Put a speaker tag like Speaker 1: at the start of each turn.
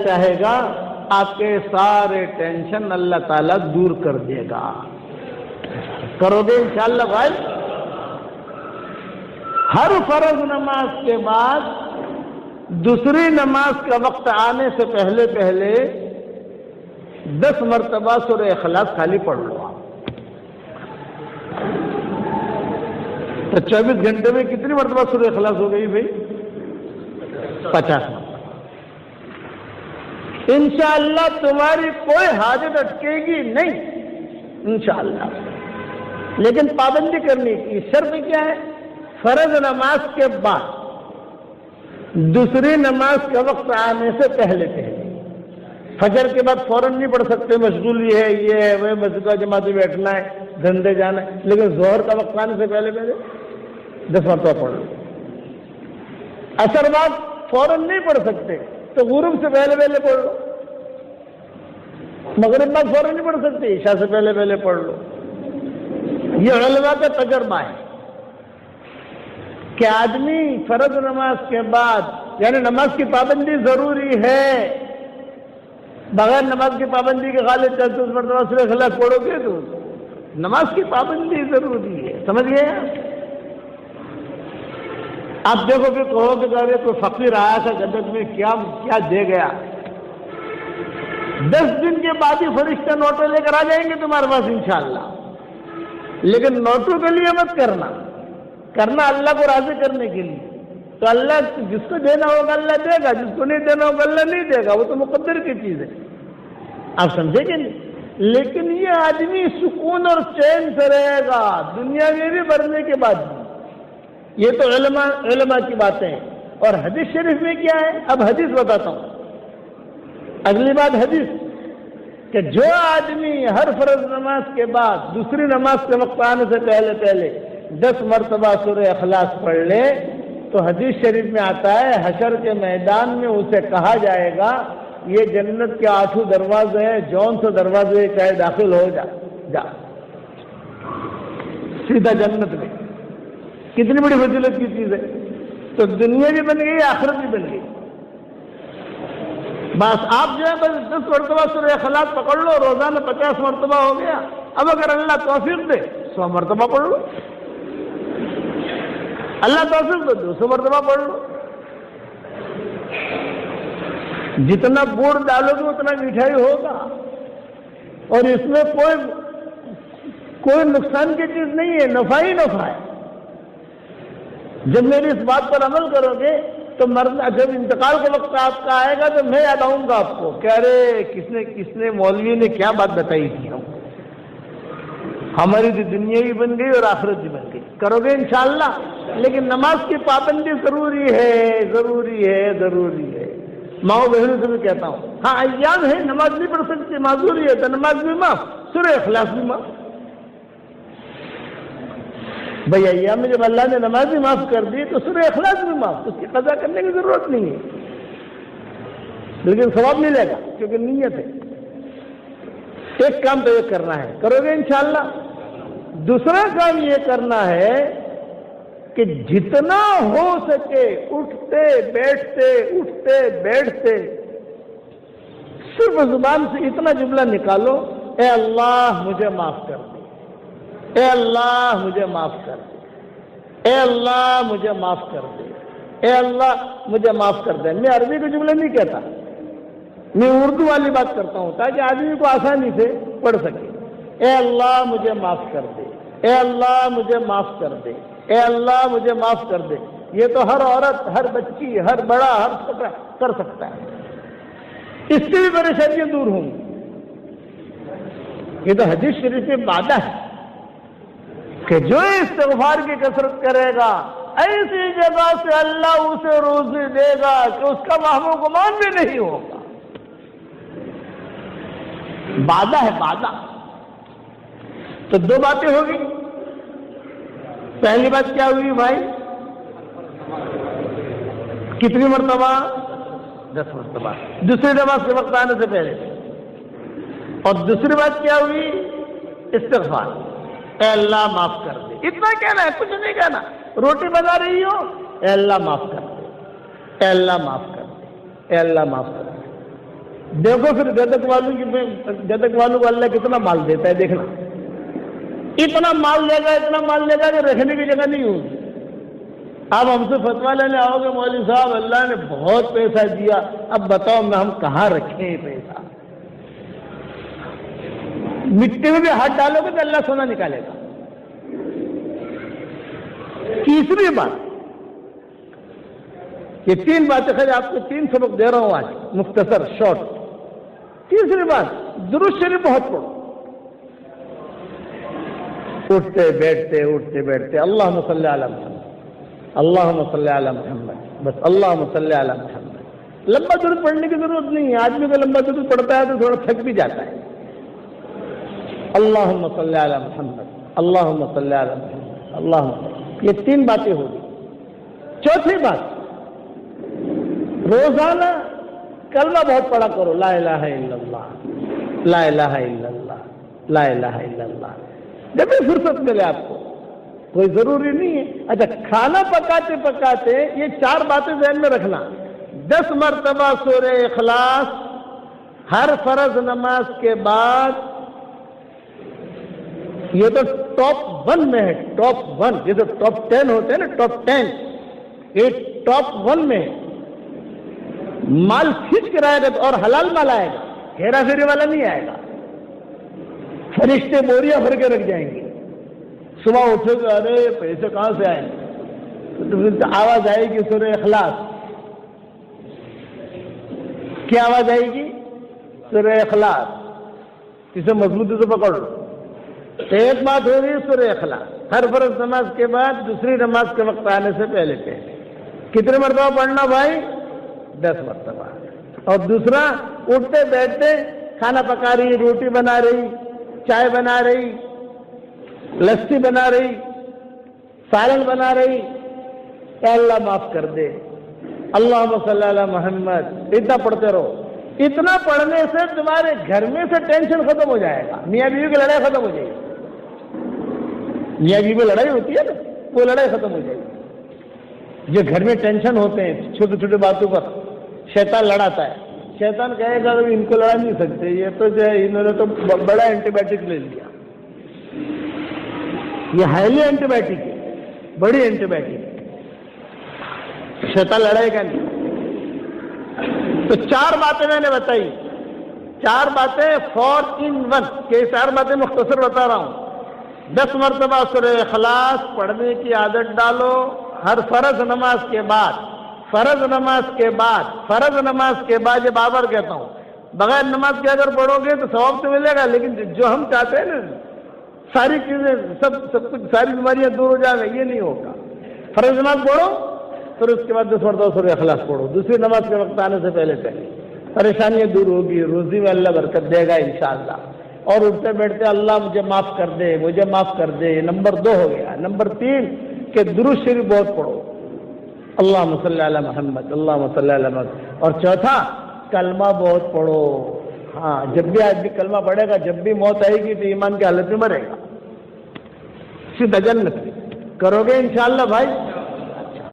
Speaker 1: چاہے گا آپ کے سارے ٹینشن اللہ تعالیٰ دور کر دے گا. کرو گے انشاءاللہ بھائی؟ ہر فرض نماز کے بعد دوسری نماز کا وقت آنے سے پہلے 10 مرتبہ سورہ اخلاص خالی پڑھ لو. تو 24 گھنٹے میں کتنی مرتبہ سورہ اخلاص ہو گئی بھائی؟ 50 مرتبہ. انشاءاللہ تمہاری کوئی حاجت اٹکے گی نہیں انشاءاللہ. لیکن پابندی کرنے کی شرط کیا ہے؟ فرض نماز کے بعد دوسری نماز کا وقت آنے سے پہلے. فجر کے بعد فوراً نہیں پڑھ سکتے، مشغول یہ ہے وہ مسجد جماعت میں بیٹھنا ہے، دھندے جانا ہے. لیکن ظہر کا وقت آنے سے پہلے 10 مرتبہ پڑھ لو. عصر بعد فوراً نہیں پڑھ سکتے تو غروب سے پہلے پڑھ لو. مغرب بعد فوراً نہیں پڑھ سکتے، عشاء سے پہلے پڑھ لو. یہ علماء کا تجربہ ہے کہ آدمی فرض نماز کے بعد، یعنی نماز کی پابندی ضروری ہے، بغیر نماز کی پابندی کے خالی 33 مرتبہ سورہ اخلاص پڑھو گے تو نماز کی پابندی ضروری ہے. سمجھ گئے؟ آپ دیکھو کہ کہو کہ کوئی فقیر آیا تھا جنت میں، کیا دے گیا. 10 دن کے بعد ہی فرشتہ نوٹیں لے کر آ جائیں گے تمہارے پاس انشاءاللہ. لیکن نوٹوں کے لیے مت کرنا اللہ کو راضی کرنے کے لیے. تو اللہ جس کو دینا ہوگا اللہ دے گا، جس کو نہیں دینا ہوگا اللہ نہیں دے گا. وہ تو مقدر کی چیز ہے، آپ سمجھے کہ نہیں؟ لیکن یہ آدمی سکون اور چین سے رہے گا دنیا میں بھی مرنے کے بعد بھی. یہ تو علماء کی باتیں ہیں. اور حدیث شریف میں کیا ہے؟ اب حدیث بتاتا ہوں. اگلی بات حدیث کہ جو آدمی ہر فرض نماز کے بعد دوسری نماز کے وقت آنے سے پہلے 10 مرتبہ سورہ اخلاص پڑھ لے تو حدیث شریف میں آتا ہے حشر کے میدان میں اسے کہا جائے گا یہ جنت کے 8 دروازے ہیں، جون سے دروازے چاہے داخل ہو جا سیدھا جنت میں. کتنی بڑی فضیلت کی چیز ہے. تو دنیا بھی بن گئی، آخرت بھی بن گئی. بس آپ جو ہے بس 10 مرتبہ سورہ اخلاص پکڑ لو، روزانہ 50 مرتبہ ہو گیا. اب اگر اللہ توفیق دے 100 مرتبہ پڑھ لو، اللہ توفیق دے 200 مرتبہ پڑھ لو. جتنا گڑ ڈالو گے اتنا مٹھائی ہوگا، اور اس میں کوئی نقصان کی چیز نہیں ہے، نفع ہی نفع ہے. جب میری اس بات پر عمل کرو گے تو جب انتقال کا وقت آپ کا آئے گا تو میں یاد آؤں گا آپ کو کہ ارے کس نے مولوی نے کیا بات بتائی تھی. ہماری تو دنیا بھی بن گئی اور آخرت بھی بن گئی. کرو گے انشاءاللہ. لیکن نماز کی پابندی ضروری ہے. ماؤں بہنوں سے بھی کہتا ہوں، ہاں ایام ہے نماز نہیں پڑھ سکتے، معذوری ہے تو نماز بھی معاف، سورہ اخلاص بھی معاف. بھئی ایام میں جب اللہ نے نماز بھی معاف کر دی تو سورہ اخلاص بھی معاف، اس کی قضا کرنے کی ضرورت نہیں ہے. لیکن ثواب ملے گا کیونکہ نیت ہے. ایک کام تو یہ کرنا ہے، کرو گے انشاءاللہ. دوسرا کام یہ کرنا ہے کہ جتنا ہو سکے اٹھتے بیٹھتے صرف زبان سے اتنا جملہ نکالو، اے اللہ مجھے معاف کر دے، اے اللہ مجھے معاف کر دے، اے اللہ مجھے معاف کر دے، اے اللہ مجھے معاف کر دے. میں عربی کے جملے نہیں کہتا، میں اردو والی بات کرتا ہوں تاکہ آدمی کو آسانی سے پڑھ سکے. اے اللہ مجھے معاف کر دے، اے اللہ مجھے معاف کر دے، اے اللہ مجھے معاف کر دے. یہ تو ہر عورت، ہر بچی، ہر بڑا، ہر چھوٹا کر سکتا ہے. اس سے بھی پریشانیاں دور ہوں گی. یہ تو حدیث شریف میں وعدہ ہے کہ جو استغفار کی کثرت کرے گا ایسی جگہ سے اللہ اسے روزی دے گا کہ اس کا وہم و گمان بھی نہیں ہوگا. وعدہ ہے، وعدہ. تو 2 باتیں ہوگی. پہلی بات کیا ہوئی بھائی؟ کتنی مرتبہ؟ 10 مرتبہ دوسری نماز کے وقت آنے سے پہلے. اور دوسری بات کیا ہوئی؟ استغفار. اے اللہ معاف کر دے. اتنا کہنا ہے، کچھ نہیں کہنا. روٹی بنا رہی ہو، اے اللہ معاف کر دے، اے اللہ معاف کر دے، اے اللہ معاف کر دے. دیکھو پھر گدک والوں کو اللہ کتنا مال دیتا ہے، دیکھنا اتنا مال دے گا کہ رکھنے کی جگہ نہیں ہوگی۔ آپ ہم سے فتویٰ لینے آؤ گے مولوی صاحب اللہ نے بہت پیسہ دیا، اب بتاؤ میں ہم کہاں رکھیں یہ پیسہ؟ مٹی میں بھی ہاتھ ڈالو گے تو اللہ سونا نکالے گا۔ تیسری بات، یہ 3 باتیں خیر آپ کو 3 سبق دے رہا ہوں آج مختصر شارٹ۔ تیسری بات، درود شریف بہت پڑھو، اٹھتے بیٹھتے اللہم صلی علی محمد، اللہم صلی علی محمد، بس اللہم صلی علی محمد۔ لمبا درود پڑھنے کی ضرورت نہیں ہے، آدمی کو لمبا درود پڑھتا ہے تو تھوڑا تھک بھی جاتا ہے۔ اللہم صلی علی محمد، اللہم صلی علی محمد، اللہم، یہ 3 باتیں ہوگی۔ چوتھی بات، روزانہ کلمہ بہت پڑھا کرو، لا الہ الا اللہ، لا الہ الا اللہ، لا الہ الا اللہ، جب بھی فرصت ملے آپ کو، کوئی ضروری نہیں ہے۔ اچھا، کھانا پکاتے یہ 4 باتیں ذہن میں رکھنا، 10 مرتبہ سورہ اخلاص ہر فرض نماز کے بعد، یہ تو ٹاپ 1 میں ہے، ٹاپ 1، یہ تو ٹاپ 10 ہوتے ہیں نا، ٹاپ 10، یہ ٹاپ 1 میں ہے۔ مال کھینچ کر آئے گا اور حلال مال آئے گا، ہیرا پھیری والا نہیں آئے گا۔ فرشتے بوریاں بھر کے رکھ جائیں گے، صبح اٹھے گا ارے پیسے کہاں سے آئیں گے، تو پھر آواز آئے گی سورہ اخلاص، کیا آواز آئے گی؟ سورہ اخلاص، اسے مضبوطی سے پکڑ لو۔ ایک بات ہو رہی ہے سورہ اخلاص ہر فرض نماز کے بعد، دوسری نماز کے وقت آنے سے پہلے کتنے مرتبہ پڑھنا بھائی؟ 10 مرتبہ۔ اور دوسرا، اٹھتے بیٹھتے کھانا پکا رہی، روٹی بنا رہی، چائے بنا رہی، لسی بنا رہی، سالن بنا رہی، اے اللہ معاف کر دے، اللہم صلی علی محمد، اتنا پڑھتے رہو۔ اتنا پڑھنے سے تمہارے گھر میں سے ٹینشن ختم ہو جائے گا، میاں بیوی کی لڑائی ختم ہو جائے گی، میاں بیوی میں لڑائی ہوتی ہے نا، وہ لڑائی ختم ہو جائے گی۔ جو گھر میں ٹینشن ہوتے ہیں چھوٹی چھوٹی باتوں پر، شیطان لڑاتا ہے، شیطان کہے گا ان کو لڑا نہیں سکتے، یہ تو جو ہے انہوں نے تو بڑا اینٹی بایوٹک لے لیا، یہ ہائیلی اینٹی بایوٹک ہے، بڑی اینٹی بایوٹک ہے، شیطان لڑائے گا نہیں۔ تو 4 باتیں میں نے بتائی، 4 باتیں 4 in 1، کہ 4 باتیں مختصر بتا رہا ہوں۔ 10 مرتبہ سورہ اخلاص پڑھنے کی عادت ڈالو ہر فرض نماز کے بعد، فرض نماز کے بعد، یہ بار کہتا ہوں، بغیر نماز کے اگر پڑھو گے تو ثواب تو ملے گا، لیکن جو ہم چاہتے ہیں نا ساری چیزیں سب کچھ، ساری بیماریاں دور ہو جائیں گی، یہ نہیں ہوگا۔ فرض نماز پڑھو، پھر اس کے بعد 10 مرتبہ سورہ اخلاص پڑھو، دوسری نماز کے وقت آنے سے پہلے پریشانیاں دور ہوگی، روزی میں اللہ برکت دے گا انشاءاللہ۔ اور اٹھتے بیٹھتے اللہ مجھے معاف کر دے، مجھے معاف کر دے، نمبر 2 ہو گیا۔ نمبر 3 کہ درود شریف بہت پڑھو، اللہم صلی علی محمد، اللہم صلی علی محمد۔ اور چوتھا، کلمہ بہت پڑھو۔ ہاں، جب بھی آدمی کلمہ پڑھے گا، جب بھی موت آئے گی تو ایمان کی حالت میں مرے گا، سیدھا جنت کرو گے انشاءاللہ بھائی۔